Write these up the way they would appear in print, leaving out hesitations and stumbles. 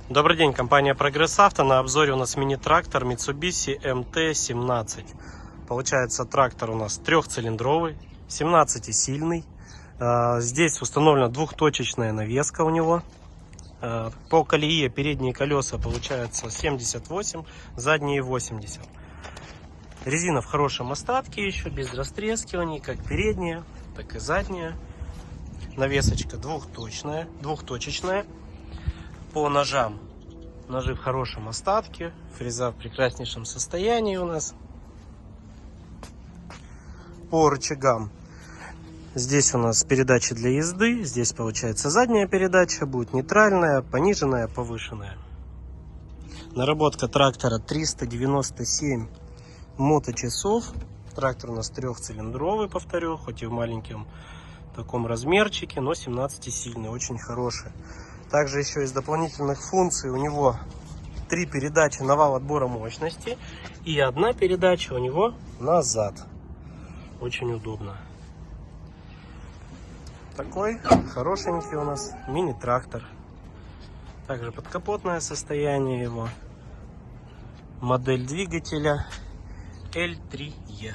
Добрый день, компания Прогресс Авто. На обзоре у нас мини-трактор Mitsubishi MT-17. Получается, трактор у нас трехцилиндровый, 17-сильный. Здесь установлена двухточечная навеска у него. По колее передние колеса получается 78, задние 80. Резина в хорошем остатке еще, без растрескиваний, как передняя, так и задняя. Навесочка двухточечная. По ножам, ножи в хорошем остатке, фреза в прекраснейшем состоянии у нас. По рычагам, здесь у нас передачи для езды, здесь получается задняя передача, будет нейтральная, пониженная, повышенная. Наработка трактора 397 моточасов. Трактор у нас трехцилиндровый, повторю, хоть и в маленьком таком размерчике, но 17-сильный, очень хороший. Также еще из дополнительных функций у него 3 передачи на вал отбора мощности и 1 передача у него назад. Очень удобно. Такой хорошенький у нас мини-трактор. Также подкапотное состояние его. Модель двигателя L3E.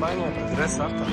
Компания Прогресс Авто.